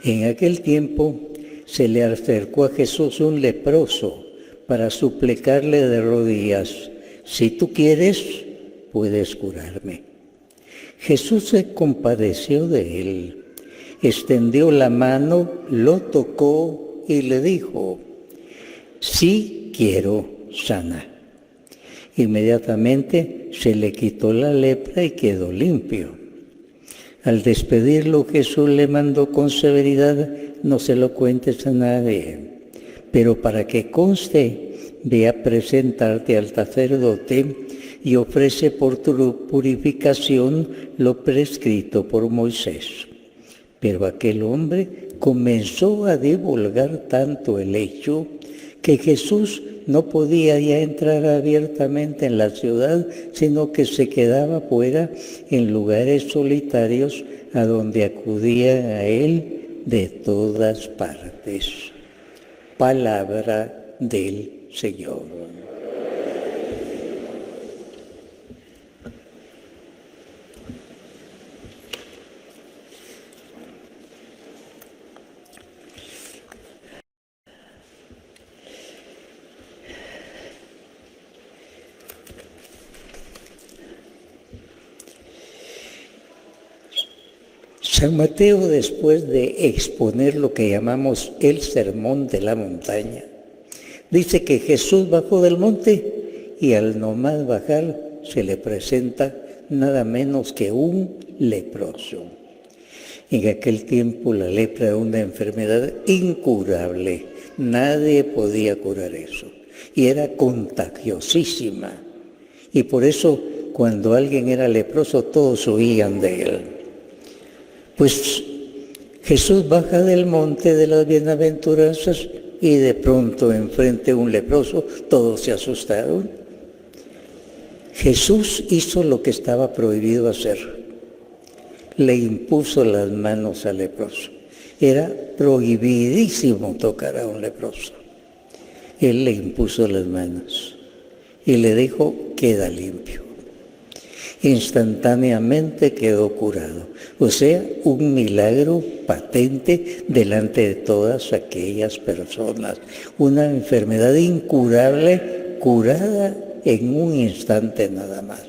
En aquel tiempo se le acercó a Jesús un leproso para suplicarle de rodillas: si tú quieres, puedes curarme. Jesús se compadeció de él, extendió la mano, lo tocó y le dijo: sí quiero, sana. Inmediatamente se le quitó la lepra y quedó limpio. Al despedirlo, Jesús le mandó con severidad: no se lo cuentes a nadie, pero para que conste, ve a presentarte al sacerdote y ofrece por tu purificación lo prescrito por Moisés. Pero aquel hombre comenzó a divulgar tanto el hecho que Jesús no podía ya entrar abiertamente en la ciudad, sino que se quedaba fuera en lugares solitarios a donde acudían a él de todas partes. Palabra del Señor. San Mateo, después de exponer lo que llamamos el Sermón de la Montaña, dice que Jesús bajó del monte y al nomás bajar se le presenta nada menos que un leproso. En aquel tiempo la lepra era una enfermedad incurable, nadie podía curar eso y era contagiosísima. Y por eso cuando alguien era leproso todos huían de él. Pues Jesús baja del monte de las bienaventuranzas y de pronto enfrente a un leproso, todos se asustaron. Jesús hizo lo que estaba prohibido hacer. Le impuso las manos al leproso. Era prohibidísimo tocar a un leproso. Él le impuso las manos y le dijo: queda limpio. Instantáneamente quedó curado. O sea, un milagro patente delante de todas aquellas personas. Una enfermedad incurable, curada en un instante nada más.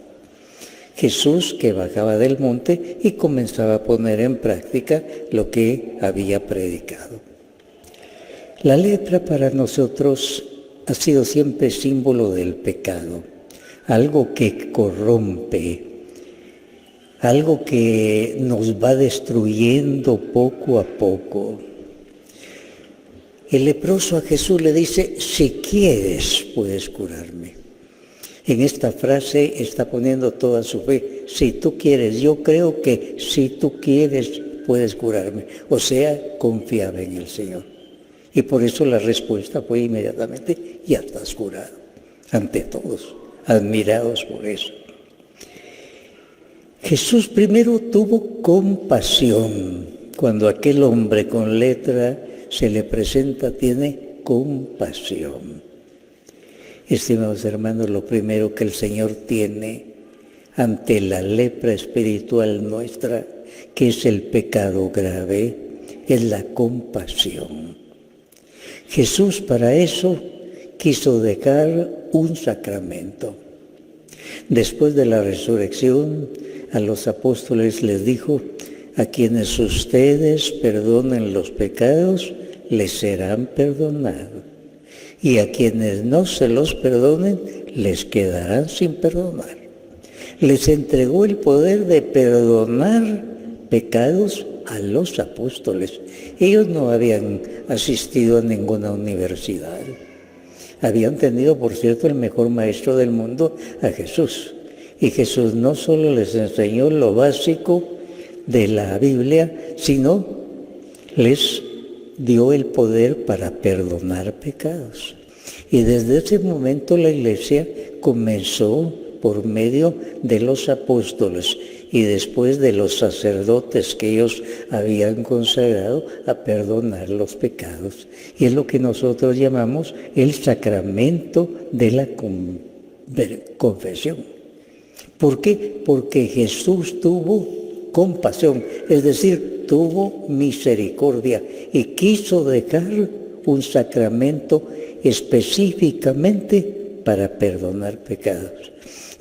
Jesús, que bajaba del monte y comenzaba a poner en práctica lo que había predicado. La lepra para nosotros ha sido siempre símbolo del pecado, algo que corrompe, algo que nos va destruyendo poco a poco. El leproso a Jesús le dice: si quieres, puedes curarme. En esta frase está poniendo toda su fe. Si tú quieres, yo creo que si tú quieres, puedes curarme. O sea, confiaba en el Señor. Y por eso la respuesta fue inmediatamente: ya estás curado. Ante todos, admirados por eso. Jesús primero tuvo compasión. Cuando aquel hombre con lepra se le presenta, tiene compasión. Estimados hermanos, lo primero que el Señor tiene ante la lepra espiritual nuestra, que es el pecado grave, es la compasión. Jesús para eso quiso dejar un sacramento. Después de la resurrección, a los apóstoles les dijo: a quienes ustedes perdonen los pecados, les serán perdonados. Y a quienes no se los perdonen, les quedarán sin perdonar. Les entregó el poder de perdonar pecados a los apóstoles. Ellos no habían asistido a ninguna universidad. Habían tenido, por cierto, el mejor maestro del mundo, a Jesús. Y Jesús no solo les enseñó lo básico de la Biblia, sino les dio el poder para perdonar pecados. Y desde ese momento la Iglesia comenzó, por medio de los apóstoles y después de los sacerdotes que ellos habían consagrado, a perdonar los pecados. Y es lo que nosotros llamamos el sacramento de la confesión. ¿Por qué? Porque Jesús tuvo compasión, es decir, tuvo misericordia y quiso dejar un sacramento específicamente para perdonar pecados.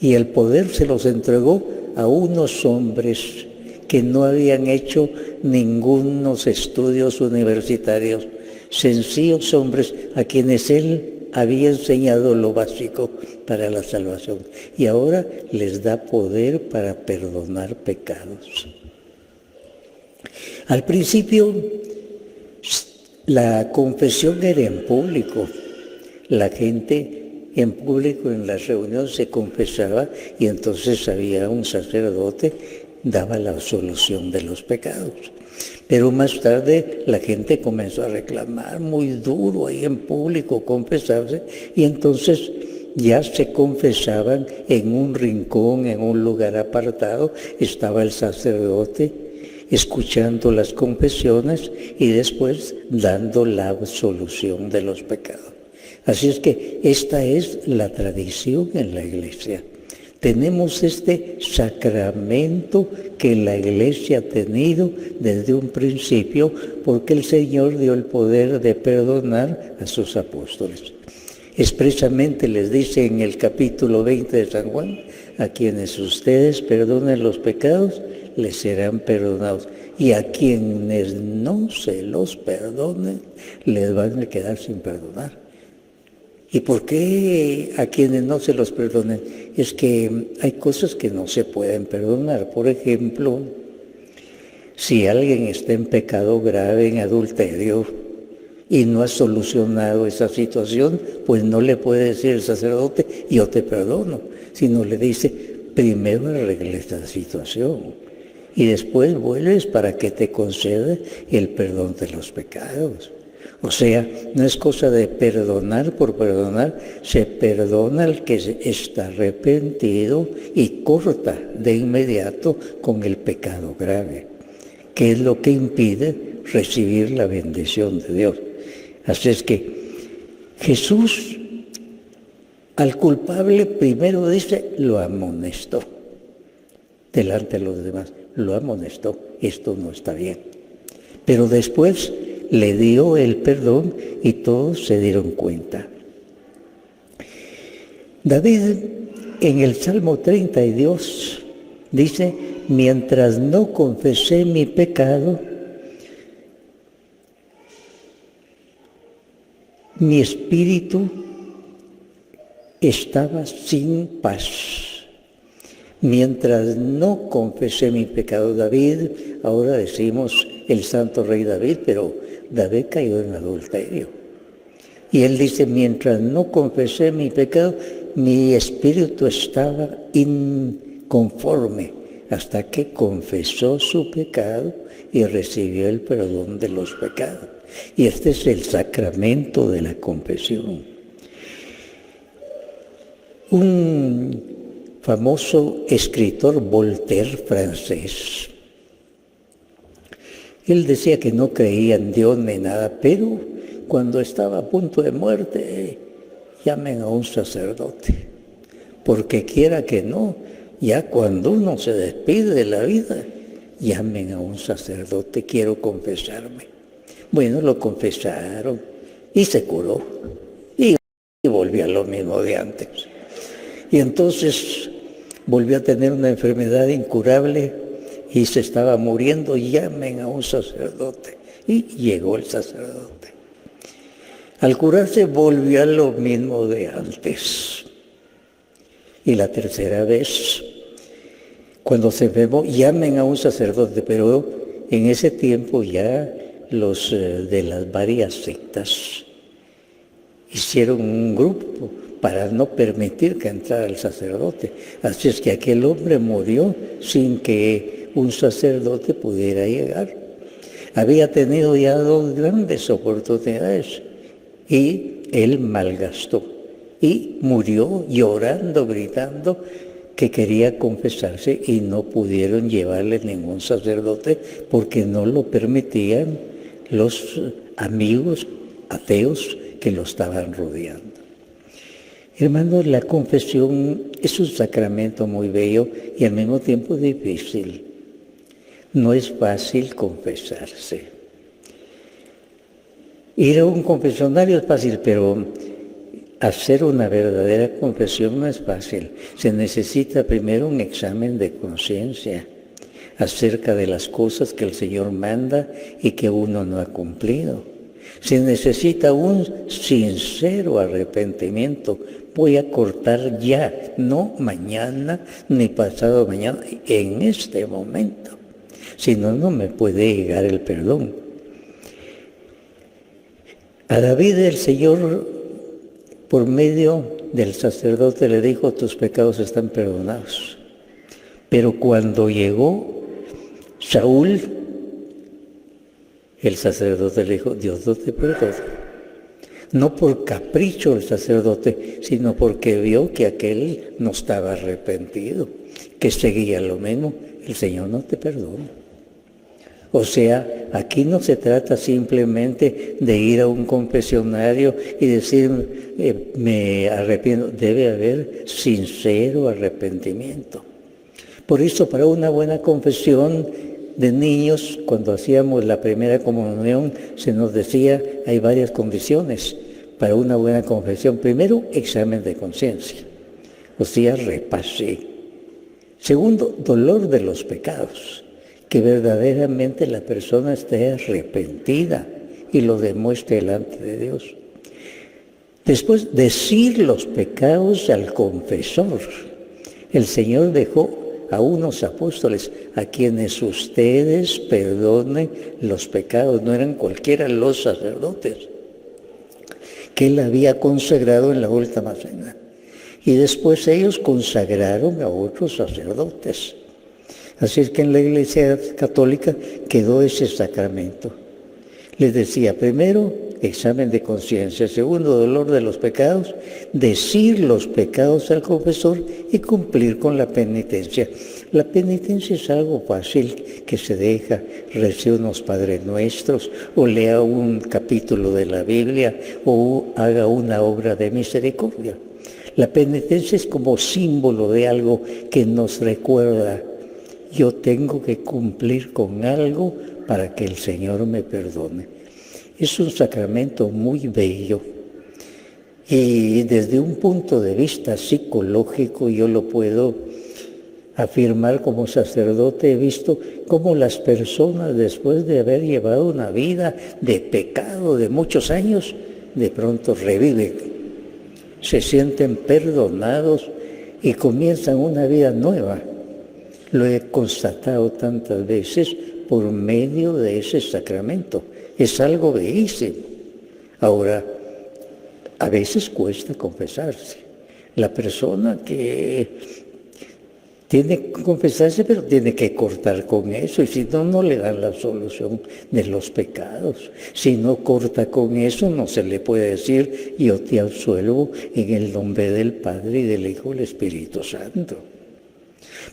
Y el poder se los entregó a unos hombres que no habían hecho ningunos estudios universitarios, sencillos hombres a quienes él había enseñado lo básico para la salvación. Y ahora les da poder para perdonar pecados. Al principio, la confesión era en público. La gente en público en las reuniones se confesaba y entonces había un sacerdote, daba la absolución de los pecados. Pero más tarde la gente comenzó a reclamar muy duro ahí en público, confesarse, y entonces ya se confesaban en un rincón, en un lugar apartado, estaba el sacerdote escuchando las confesiones y después dando la absolución de los pecados. Así es que esta es la tradición en la Iglesia. Tenemos este sacramento que la Iglesia ha tenido desde un principio porque el Señor dio el poder de perdonar a sus apóstoles. Expresamente les dice en el capítulo 20 de San Juan, a quienes ustedes perdonen los pecados, les serán perdonados. Y a quienes no se los perdonen, les van a quedar sin perdonar. ¿Y por qué a quienes no se los perdonen? Es que hay cosas que no se pueden perdonar. Por ejemplo, si alguien está en pecado grave, en adulterio, y no ha solucionado esa situación, pues no le puede decir el sacerdote, yo te perdono, sino le dice, primero arregle esta situación, y después vuelves para que te conceda el perdón de los pecados. O sea, no es cosa de perdonar por perdonar, se perdona al que está arrepentido y corta de inmediato con el pecado grave, que es lo que impide recibir la bendición de Dios. Así es que Jesús al culpable primero dice, lo amonestó, delante de los demás, lo amonestó, esto no está bien. Pero después le dio el perdón y todos se dieron cuenta. David en el Salmo 32 dice, mientras no confesé mi pecado, mi espíritu estaba sin paz. Mientras no confesé mi pecado, David, ahora decimos el santo rey David, pero David cayó en adulterio. Y él dice, mientras no confesé mi pecado, mi espíritu estaba inconforme, hasta que confesó su pecado y recibió el perdón de los pecados. Y este es el sacramento de la confesión. Un famoso escritor Voltaire francés, él decía que no creía en Dios ni nada, pero cuando estaba a punto de muerte, llamen a un sacerdote, porque quiera que no, ya cuando uno se despide de la vida, llamen a un sacerdote, quiero confesarme. Bueno, lo confesaron y se curó y volvió a lo mismo de antes. Y entonces volvió a tener una enfermedad incurable y se estaba muriendo, llamen a un sacerdote. Y llegó el sacerdote. Al curarse volvió a lo mismo de antes. Y la tercera vez, cuando se enfermó, llamen a un sacerdote, pero en ese tiempo ya los de las varias sectas hicieron un grupo para no permitir que entrara el sacerdote. Así es que aquel hombre murió sin que un sacerdote pudiera llegar. Había tenido ya 2 grandes oportunidades y él malgastó. Y murió llorando, gritando que quería confesarse y no pudieron llevarle ningún sacerdote porque no lo permitían los amigos ateos que lo estaban rodeando. Hermanos, la confesión es un sacramento muy bello y al mismo tiempo difícil. No es fácil confesarse. Ir a un confesionario es fácil, pero hacer una verdadera confesión no es fácil. Se necesita primero un examen de conciencia acerca de las cosas que el Señor manda y que uno no ha cumplido. Se necesita un sincero arrepentimiento. Voy a cortar ya, no mañana ni pasado mañana, en este momento. Si no, no me puede llegar el perdón. A David el Señor, por medio del sacerdote, le dijo: tus pecados están perdonados. Pero cuando llegó Saúl, el sacerdote le dijo: Dios no te perdona. No por capricho del sacerdote, sino porque vio que aquel no estaba arrepentido, que seguía lo mismo. El Señor no te perdona. O sea, aquí no se trata simplemente de ir a un confesionario y decir me arrepiento. Debe haber sincero arrepentimiento. Por eso, para una buena confesión de niños, cuando hacíamos la primera comunión, se nos decía, hay varias condiciones para una buena confesión. Primero, examen de conciencia, o sea, repase. Segundo, dolor de los pecados, que verdaderamente la persona esté arrepentida y lo demuestre delante de Dios. Después, decir los pecados al confesor. El Señor dejó a unos apóstoles a quienes ustedes perdonen los pecados. No eran cualquiera los sacerdotes que Él había consagrado en la última cena. Y después ellos consagraron a otros sacerdotes. Así es que en la Iglesia Católica quedó ese sacramento. Les decía, primero, examen de conciencia. Segundo, dolor de los pecados. Decir los pecados al confesor y cumplir con la penitencia. La penitencia es algo fácil que se deja. Rece unos Padres Nuestros, o lea un capítulo de la Biblia, o haga una obra de misericordia. La penitencia es como símbolo de algo que nos recuerda: yo tengo que cumplir con algo para que el Señor me perdone. Es un sacramento muy bello y desde un punto de vista psicológico yo lo puedo afirmar como sacerdote. He visto cómo las personas, después de haber llevado una vida de pecado de muchos años, de pronto reviven, se sienten perdonados y comienzan una vida nueva. Lo he constatado tantas veces por medio de ese sacramento. Es algo bellísimo. Ahora, a veces cuesta confesarse. La persona que tiene que confesarse, pero tiene que cortar con eso, y si no, no le dan la solución de los pecados. Si no corta con eso, no se le puede decir: yo te absuelvo en el nombre del Padre y del Hijo y del Espíritu Santo.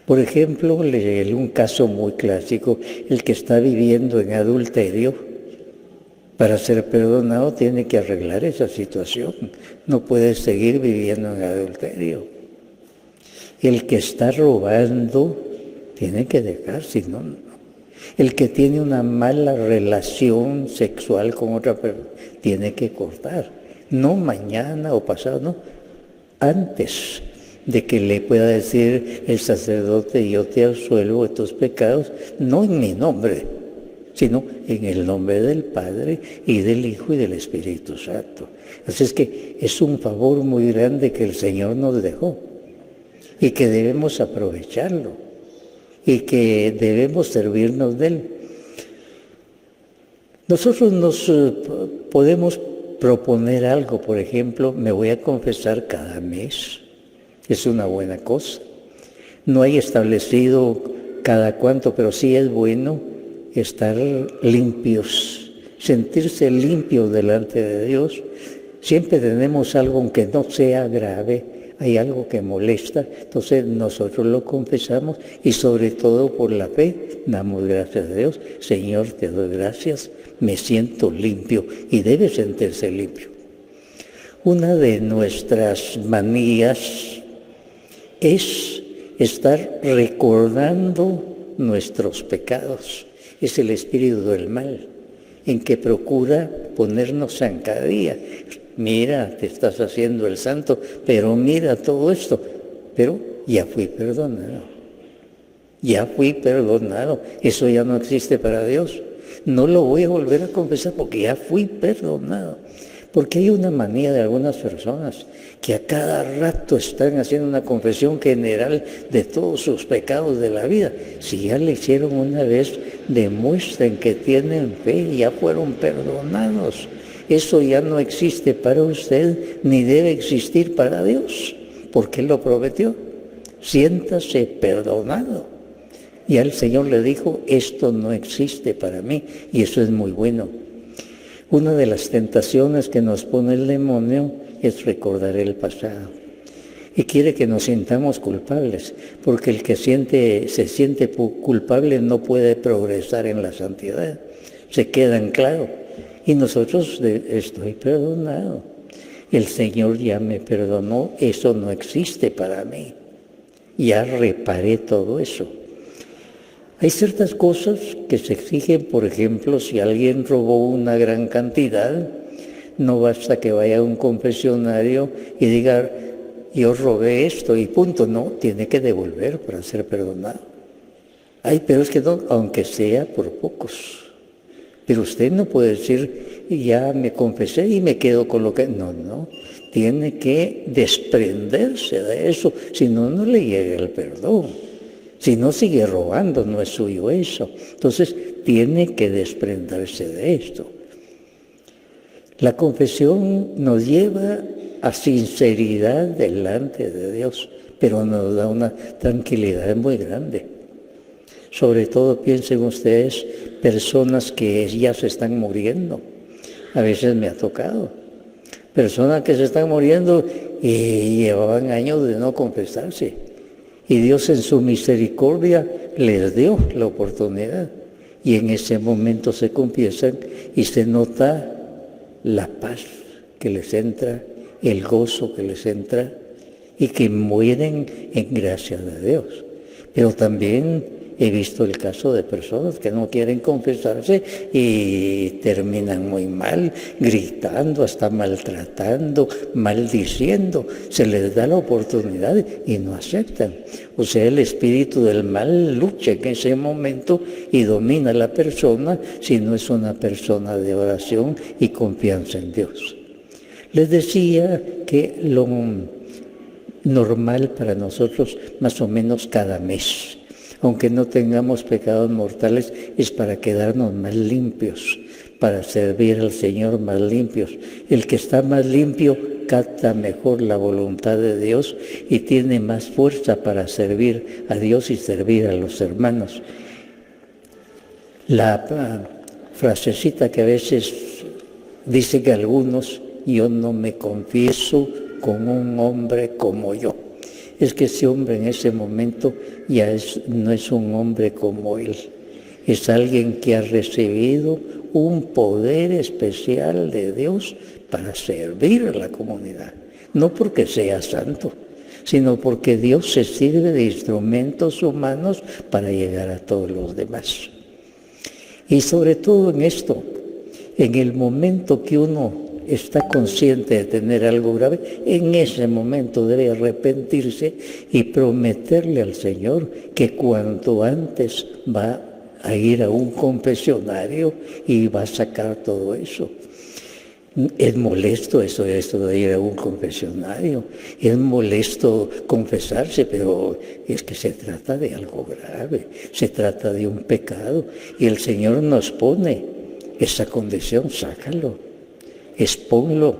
Por ejemplo, un caso muy clásico: el que está viviendo en adulterio, para ser perdonado tiene que arreglar esa situación. No puede seguir viviendo en adulterio. El que está robando tiene que dejar, si no, no. El que tiene una mala relación sexual con otra persona tiene que cortar. No mañana o pasado, no. Antes de que le pueda decir el sacerdote: yo te absuelvo de tus pecados, no en mi nombre, sino en el nombre del Padre y del Hijo y del Espíritu Santo. Así es que es un favor muy grande que el Señor nos dejó y que debemos aprovecharlo y que debemos servirnos de Él. Nosotros nos podemos proponer algo. Por ejemplo, me voy a confesar cada mes. Es una buena cosa. No hay establecido cada cuánto, pero sí es bueno estar limpios, sentirse limpios delante de Dios. Siempre tenemos algo, aunque no sea grave, hay algo que molesta, entonces nosotros lo confesamos y sobre todo por la fe damos gracias a Dios. Señor, te doy gracias, me siento limpio, y debe sentirse limpio. Una de nuestras manías es estar recordando nuestros pecados. Es el espíritu del mal, en que procura ponernos zancadilla. Mira, te estás haciendo el santo, pero mira todo esto. Pero ya fui perdonado. Ya fui perdonado. Eso ya no existe para Dios. No lo voy a volver a confesar porque ya fui perdonado. Porque hay una manía de algunas personas que a cada rato están haciendo una confesión general de todos sus pecados de la vida. Si ya le hicieron una vez, demuestren que tienen fe y ya fueron perdonados. Eso ya no existe para usted ni debe existir para Dios, porque Él lo prometió. Siéntase perdonado. Y al Señor le dijo, esto no existe para mí, y eso es muy bueno. Una de las tentaciones que nos pone el demonio es recordar el pasado. Y quiere que nos sintamos culpables, porque el que se siente culpable no puede progresar en la santidad. Se queda anclado. Y nosotros, estoy perdonado. El Señor ya me perdonó, eso no existe para mí. Ya reparé todo eso. Hay ciertas cosas que se exigen, por ejemplo, si alguien robó una gran cantidad, no basta que vaya a un confesionario y diga, yo robé esto y punto, no, tiene que devolver para ser perdonado. Ay, pero es que no, aunque sea por pocos. Pero usted no puede decir, ya me confesé y me quedo con lo que... No, tiene que desprenderse de eso, si no, no le llega el perdón. Si no, sigue robando, no es suyo eso. Entonces, tiene que desprenderse de esto. La confesión nos lleva a sinceridad delante de Dios, pero nos da una tranquilidad muy grande. Sobre todo, piensen ustedes, personas que ya se están muriendo. A veces me ha tocado. Personas que se están muriendo y llevaban años de no confesarse. Y Dios en su misericordia les dio la oportunidad. Y en ese momento se confiesan y se nota la paz que les entra, el gozo que les entra y que mueren en gracia de Dios. Pero también he visto el caso de personas que no quieren confesarse y terminan muy mal, gritando, hasta maltratando, maldiciendo. Se les da la oportunidad y no aceptan. O sea, el espíritu del mal lucha en ese momento y domina a la persona si no es una persona de oración y confianza en Dios. Les decía que lo normal para nosotros, más o menos cada mes, aunque no tengamos pecados mortales, es para quedarnos más limpios, para servir al Señor más limpios. El que está más limpio capta mejor la voluntad de Dios y tiene más fuerza para servir a Dios y servir a los hermanos. La frasecita que a veces dicen algunos, yo no me confieso con un hombre como yo. Es que ese hombre en ese momento ya no es un hombre como él. Es alguien que ha recibido un poder especial de Dios para servir a la comunidad. No porque sea santo, sino porque Dios se sirve de instrumentos humanos para llegar a todos los demás. Y sobre todo en esto, en el momento que uno está consciente de tener algo grave, en ese momento debe arrepentirse y prometerle al Señor que cuanto antes va a ir a un confesionario y va a sacar todo eso. Es molesto esto de ir a un confesionario, es molesto confesarse, pero es que se trata de algo grave, se trata de un pecado y el Señor nos pone esa condición, sácalo. Expónlo.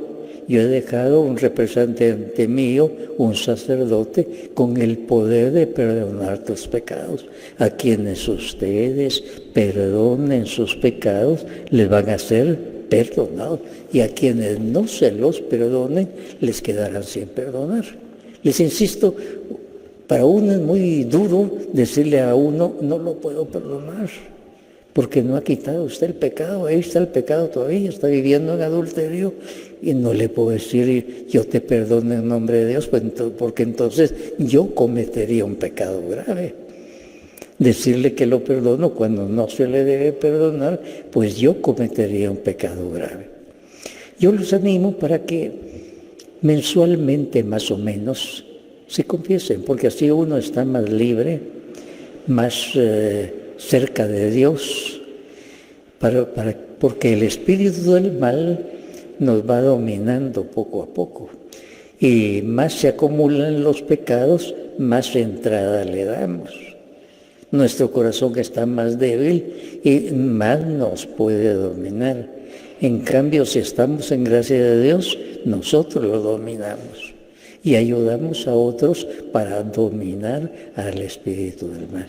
Yo he dejado un representante mío, un sacerdote, con el poder de perdonar tus pecados. A quienes ustedes perdonen sus pecados, les van a ser perdonados. Y a quienes no se los perdonen, les quedarán sin perdonar. Les insisto, para uno es muy duro decirle a uno, no lo puedo perdonar. Porque no ha quitado usted el pecado, ahí está el pecado todavía, está viviendo en adulterio y no le puedo decir yo te perdono en nombre de Dios, porque entonces yo cometería un pecado grave. decirle que lo perdono cuando no se le debe perdonar, pues yo cometería un pecado grave. Yo los animo para que mensualmente más o menos se confiesen, porque así uno está más libre, más cerca de Dios, porque el espíritu del mal nos va dominando poco a poco. Y más se acumulan los pecados, más entrada le damos. Nuestro corazón está más débil y más nos puede dominar. En cambio, si estamos en gracia de Dios, nosotros lo dominamos y ayudamos a otros para dominar al espíritu del mal.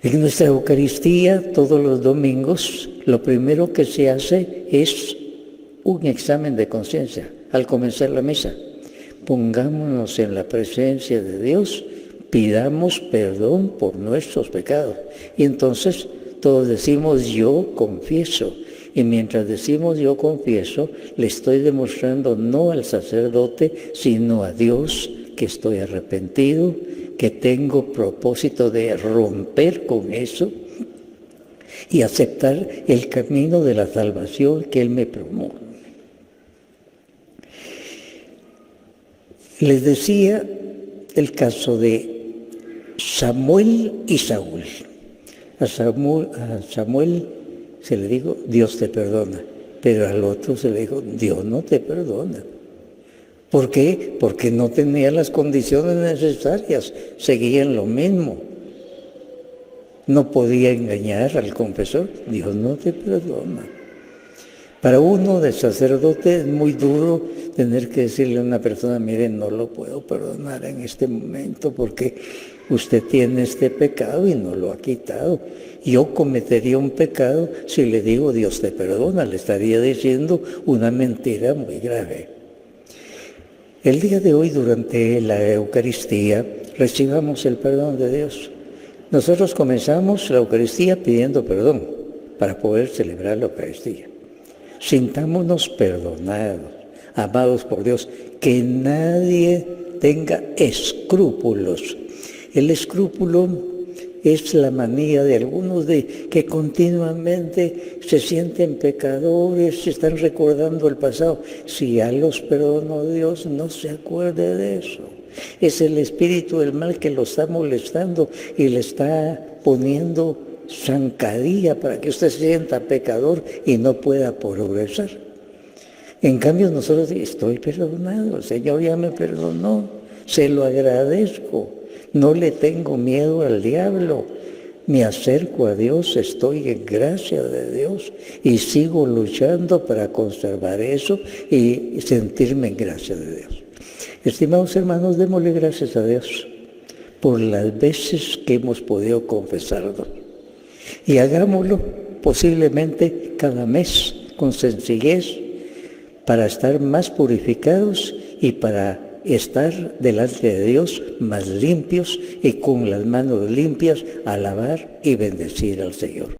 En nuestra Eucaristía, todos los domingos, lo primero que se hace es un examen de conciencia al comenzar la misa. Pongámonos en la presencia de Dios, pidamos perdón por nuestros pecados. Y entonces todos decimos yo confieso. Y mientras decimos yo confieso, le estoy demostrando no al sacerdote, sino a Dios que estoy arrepentido, que tengo propósito de romper con eso y aceptar el camino de la salvación que Él me promueve. Les decía el caso de Samuel y Saúl. A Samuel se le dijo, Dios te perdona, pero al otro se le dijo, Dios no te perdona. ¿Por qué? Porque no tenía las condiciones necesarias, seguían lo mismo. No podía engañar al confesor, Dios no te perdona. Para uno de sacerdote es muy duro tener que decirle a una persona, mire, no lo puedo perdonar en este momento porque usted tiene este pecado y no lo ha quitado. Yo cometería un pecado si le digo Dios te perdona, le estaría diciendo una mentira muy grave. El día de hoy, durante la Eucaristía, recibamos el perdón de Dios. Nosotros comenzamos la Eucaristía pidiendo perdón para poder celebrar la Eucaristía. Sintámonos perdonados, amados por Dios, que nadie tenga escrúpulos. El escrúpulo es la manía de algunos de que continuamente se sienten pecadores, se están recordando el pasado. Si ya los perdonó Dios, no se acuerde de eso. Es el espíritu del mal que lo está molestando y le está poniendo zancadilla para que usted se sienta pecador y no pueda progresar. En cambio nosotros estoy perdonado, el Señor ya me perdonó, se lo agradezco. No le tengo miedo al diablo, me acerco a Dios, estoy en gracia de Dios y sigo luchando para conservar eso y sentirme en gracia de Dios. Estimados hermanos, démosle gracias a Dios por las veces que hemos podido confesarlo y hagámoslo posiblemente cada mes con sencillez para estar más purificados y para estar delante de Dios más limpios y con las manos limpias alabar y bendecir al Señor.